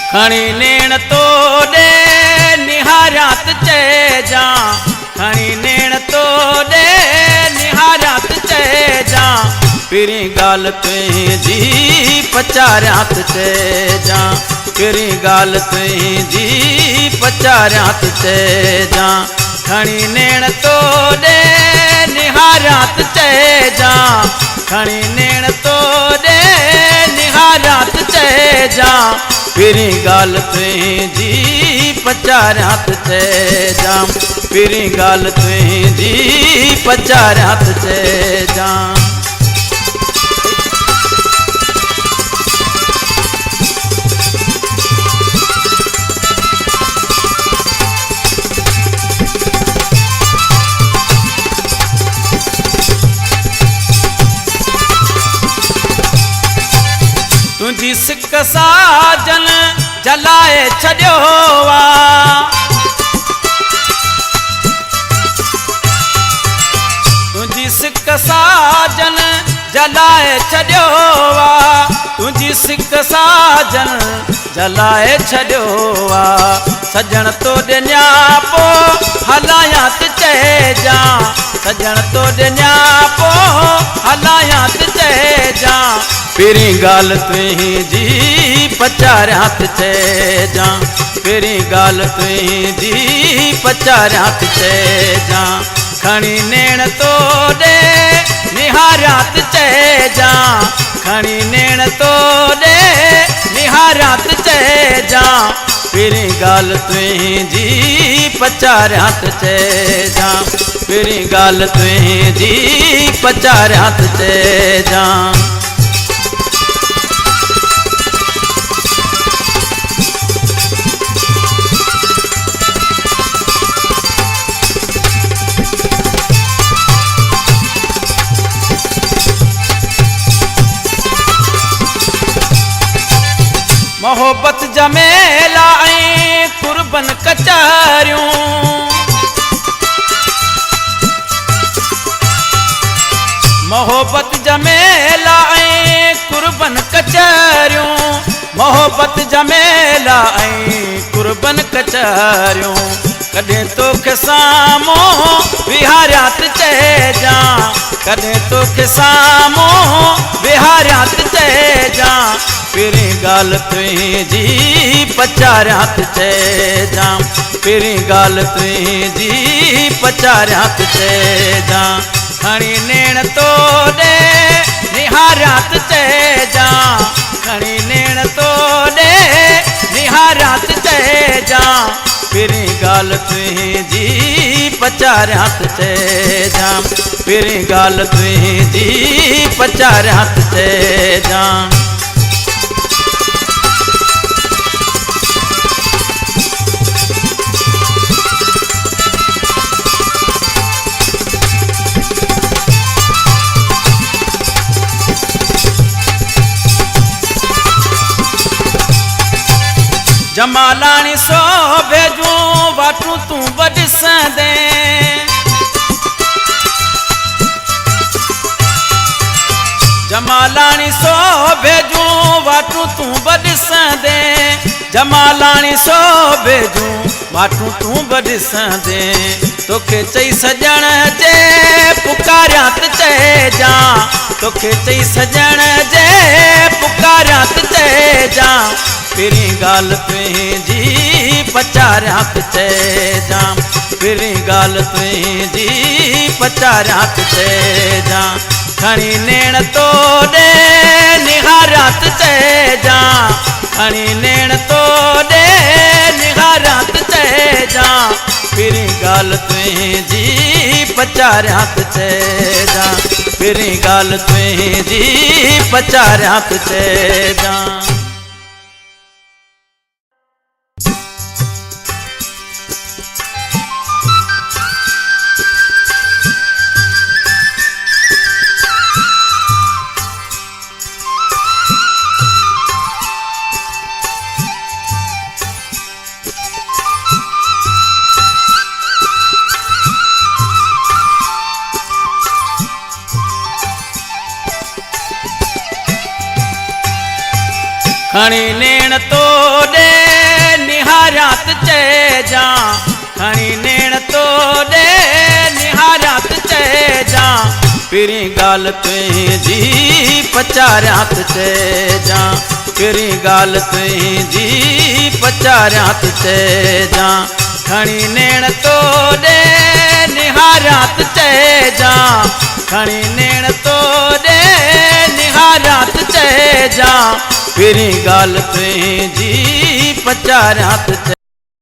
खणी नेण तो दे निहारात चे जा, खणी नेण तो दे निहारात चे जा, पिरी गाल तुझी पचारात चे जा, पिरी गाल तुझी पचारात चे जा, खणी नेण तो दे निहारात चे जा, खणी नेण तो दे निहारात चे जा, पिरी गाल तुझी पचारात चे जा, पिरी गाल तुझी पचारात चे जा। तुझी सिक साजन जलाए छड़ियो वा, तुझी सिक साजन जलाए छड़ियो वा, तुझी सिक साजन जलाए छड़ियो वा, सजन तो ॾिया पो हलायात चे जा, सजन तो ॾिया पो हलायात चे जा, पिरी गाल तुझी पचारात चे जा, पिरी गाल तुझी पचारात चे जा, खणी नेण तो दे निहारात चे जा, खणी नेण तो दे निहारात चे जा, पिरी गाल तुझी पचारात चे जा, पिरी गाल तुझी पचारात चे जा। मोहब्बत जमेला ऐं कुर्बन कचारियूं, मोहब्बत जमेला ऐं कुर्बन कचारियूं, मोहब्बत जमेला ऐं कुर्बन कचारियूं, कॾहिं तोखे साम्हूं विहारात चे जा, कॾहिं तोखे साम्हूं विहारात चे जा, पिरी गाल तुझी पचारात चे जा, पिरी गाल तुझी पचारात चे जा, खणी नेण तो दे निहारात चे जा, खणी नेण तो दे निहारात चे जा, पिरी गाल तुझी पचारात चे जा, पिरी गाल तुझी पचारात चे जा। जमालानी सो भेजूं वाटू तू बदिसंदे, जमालानी सो भेजूं वाटू तू बदिसंदे, जमालानी सो भेजूं वाटू तू बदिसंदे, तोखे चई सजण जे पुकारात चे जा, तोखे चई सजण जे पुकारात चे जा, पिरी गाल तुझी पचारात चे जा, पिरी गाल तुझी पचारात चे जा, खणी नेण तो दे निहारात चे जा, खणी नेण तो दे निहारात चे जा, पिरी गाल तुझी पचारात चे जा, पिरी गाल तुझी पचारात चे जा। खणी नेण तो दे निहारात चेजा खणी नेण तो दे निहारात चेजा पिरी गाल तुंहिंजी पचारियात चेजा पिरी गाल तुंहिंजी पचारियात चेजा खणी नेण तो दे निहारात चेजा खणी नेण तो दे निहारात चेजा पिरी गाल तुंहिंजी पचारियात